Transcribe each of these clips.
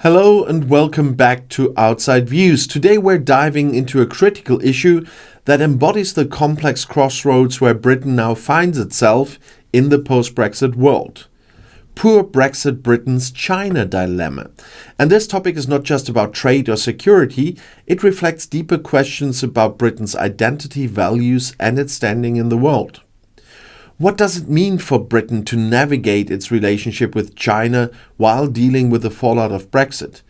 Hello and welcome back to Outside Views. Today we're diving into a critical issue that embodies the complex crossroads where Britain now finds itself in the post-Brexit world. Poor Brexit Britain's China dilemma. And this topic is not just about trade or security, it reflects deeper questions about Britain's identity, values, and its standing in the world. What does it mean for Britain to navigate its relationship with China while dealing with the fallout of Brexit?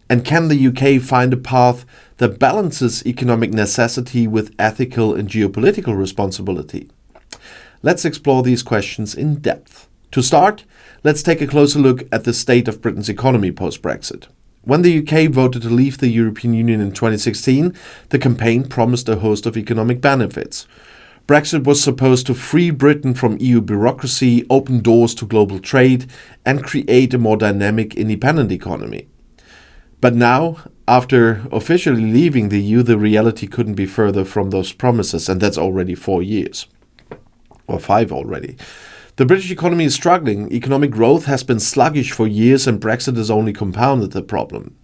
And can the UK find a path that balances economic necessity with ethical and geopolitical responsibility? Let's explore these questions in depth. To start, let's take a closer look at the state of Britain's economy post-Brexit. When the UK voted to leave the European Union in 2016, the campaign promised a host of economic benefits. Brexit was supposed to free Britain from EU bureaucracy, open doors to global trade, and create a more dynamic, independent economy. But now, after officially leaving the EU, the reality couldn't be further from those promises, and that's already 4 years. Or 5 already. The British economy is struggling. Economic growth has been sluggish for years, and Brexit has only compounded the problem.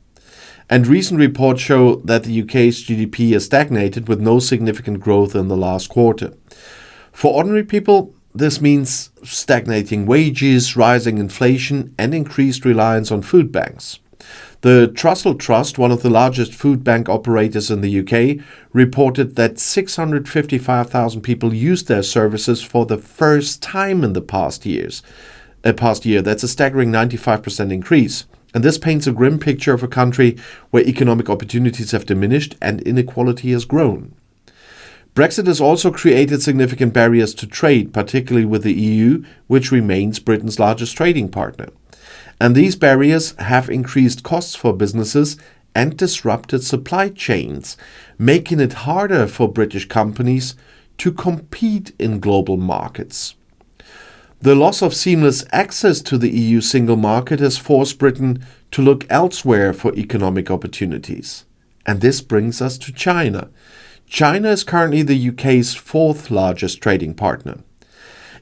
And recent reports show that the UK's GDP has stagnated with no significant growth in the last quarter. For ordinary people, this means stagnating wages, rising inflation, and increased reliance on food banks. The Trussell Trust, one of the largest food bank operators in the UK, reported that 655,000 people used their services for the first time in the past year. That's a staggering 95% increase. And this paints a grim picture of a country where economic opportunities have diminished and inequality has grown. Brexit has also created significant barriers to trade, particularly with the EU, which remains Britain's largest trading partner. And these barriers have increased costs for businesses and disrupted supply chains, making it harder for British companies to compete in global markets. The loss of seamless access to the EU single market has forced Britain to look elsewhere for economic opportunities. And this brings us to China. China is currently the UK's fourth largest trading partner.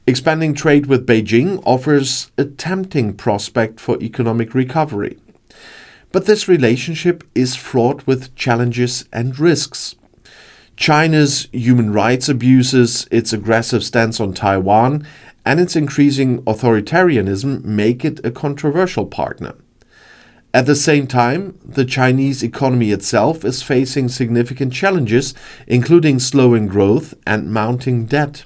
Expanding trade with Beijing offers a tempting prospect for economic recovery. But this relationship is fraught with challenges and risks. China's human rights abuses, its aggressive stance on Taiwan, and its increasing authoritarianism make it a controversial partner. At the same time, the Chinese economy itself is facing significant challenges, including slowing growth and mounting debt.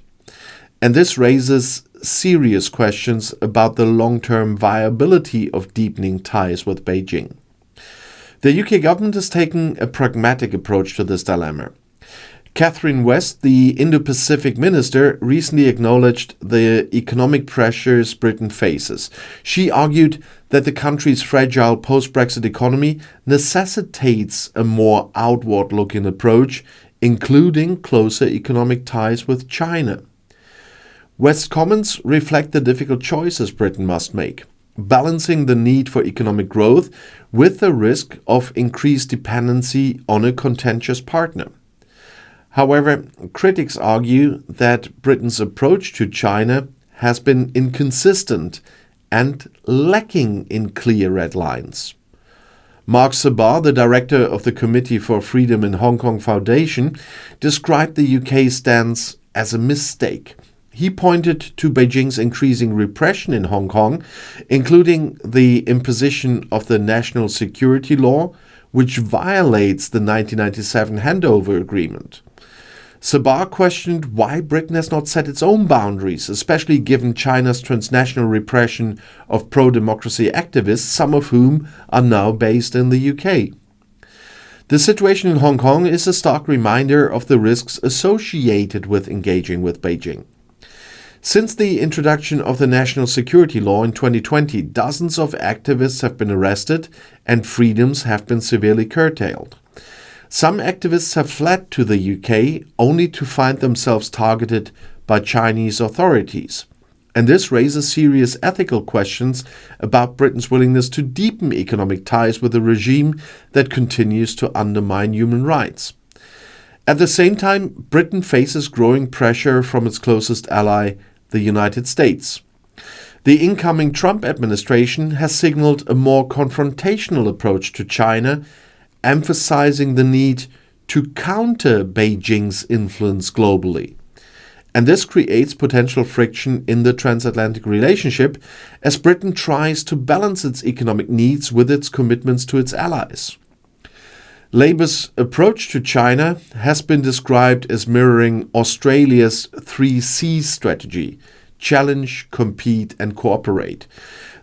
And this raises serious questions about the long-term viability of deepening ties with Beijing. The UK government has taken a pragmatic approach to this dilemma. Catherine West, the Indo-Pacific minister, recently acknowledged the economic pressures Britain faces. She argued that the country's fragile post-Brexit economy necessitates a more outward-looking approach, including closer economic ties with China. West's comments reflect the difficult choices Britain must make, balancing the need for economic growth with the risk of increased dependency on a contentious partner. However, critics argue that Britain's approach to China has been inconsistent and lacking in clear red lines. Marc, the director of the Committee for Freedom in Hong Kong Foundation, described the UK's stance as a mistake. He pointed to Beijing's increasing repression in Hong Kong, including the imposition of the national security law, which violates the 1997 handover agreement. Sabah questioned why Britain has not set its own boundaries, especially given China's transnational repression of pro-democracy activists, some of whom are now based in the UK. The situation in Hong Kong is a stark reminder of the risks associated with engaging with Beijing. Since the introduction of the national security law in 2020, dozens of activists have been arrested and freedoms have been severely curtailed. Some activists have fled to the UK only to find themselves targeted by Chinese authorities. And this raises serious ethical questions about Britain's willingness to deepen economic ties with a regime that continues to undermine human rights. At the same time, Britain faces growing pressure from its closest ally, the United States. The incoming Trump administration has signaled a more confrontational approach to China, emphasizing the need to counter Beijing's influence globally. And this creates potential friction in the transatlantic relationship as Britain tries to balance its economic needs with its commitments to its allies. Labour's approach to China has been described as mirroring Australia's 3Cs strategy: challenge, compete and cooperate.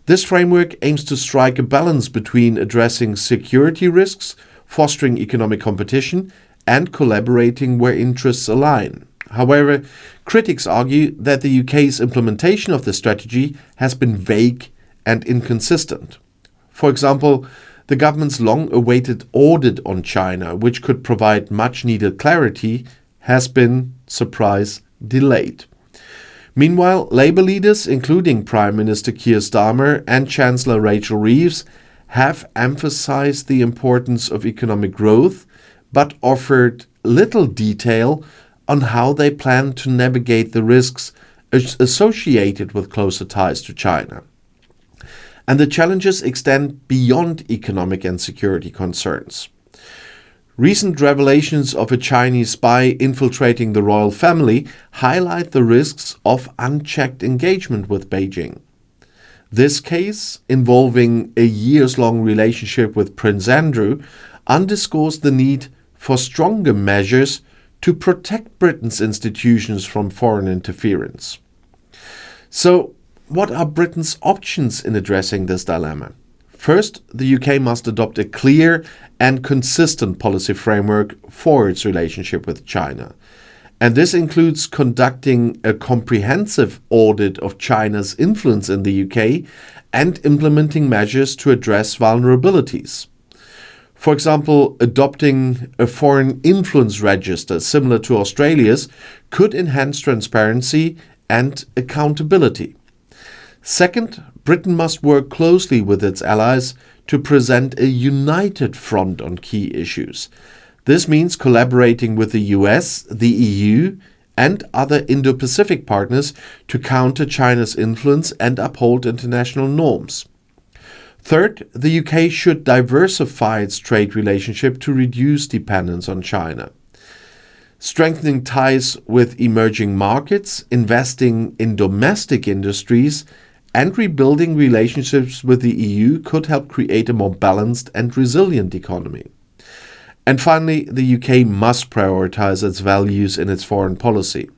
This framework aims to strike a balance between addressing security risks, fostering economic competition, and collaborating where interests align. However, critics argue that the UK's implementation of the strategy has been vague and inconsistent. For example, the government's long-awaited audit on China, which could provide much-needed clarity, has been, surprise, delayed. Meanwhile, Labour leaders, including Prime Minister Keir Starmer and Chancellor Rachel Reeves, have emphasized the importance of economic growth, but offered little detail on how they plan to navigate the risks associated with closer ties to China. And the challenges extend beyond economic and security concerns. Recent revelations of a Chinese spy infiltrating the royal family highlight the risks of unchecked engagement with Beijing. This case, involving a years-long relationship with Prince Andrew, underscores the need for stronger measures to protect Britain's institutions from foreign interference. So, what are Britain's options in addressing this dilemma? First, the UK must adopt a clear and consistent policy framework for its relationship with China. And this includes conducting a comprehensive audit of China's influence in the UK and implementing measures to address vulnerabilities. For example, adopting a foreign influence register similar to Australia's could enhance transparency and accountability. Second, Britain must work closely with its allies to present a united front on key issues. This means collaborating with the US, the EU, and other Indo-Pacific partners to counter China's influence and uphold international norms. Third, the UK should diversify its trade relationship to reduce dependence on China. Strengthening ties with emerging markets, investing in domestic industries, and rebuilding relationships with the EU could help create a more balanced and resilient economy. And finally, the UK must prioritize its values in its foreign policy.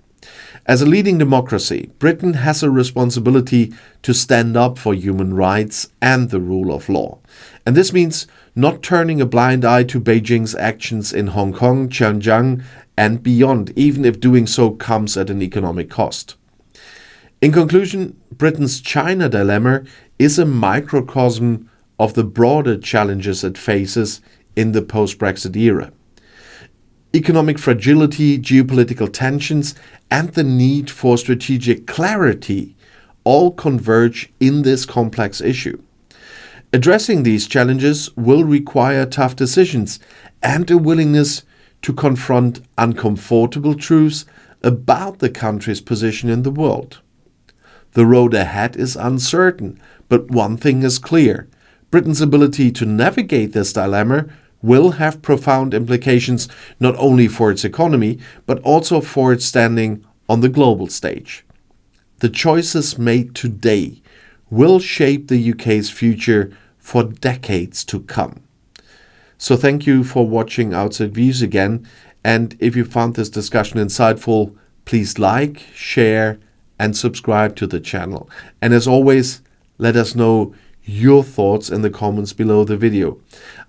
As a leading democracy, Britain has a responsibility to stand up for human rights and the rule of law. And this means not turning a blind eye to Beijing's actions in Hong Kong, Xinjiang, and beyond, even if doing so comes at an economic cost. In conclusion, Britain's China dilemma is a microcosm of the broader challenges it faces in the post-Brexit era. Economic fragility, geopolitical tensions, and the need for strategic clarity all converge in this complex issue. Addressing these challenges will require tough decisions and a willingness to confront uncomfortable truths about the country's position in the world. The road ahead is uncertain, but one thing is clear: Britain's ability to navigate this dilemma will have profound implications not only for its economy, but also for its standing on the global stage. The choices made today will shape the UK's future for decades to come. So thank you for watching Outside Views again, and if you found this discussion insightful, please like, share, and subscribe to the channel. And as always, let us know your thoughts in the comments below the video.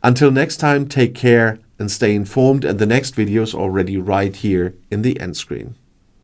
Until next time, take care and stay informed, and the next video is already right here in the end screen.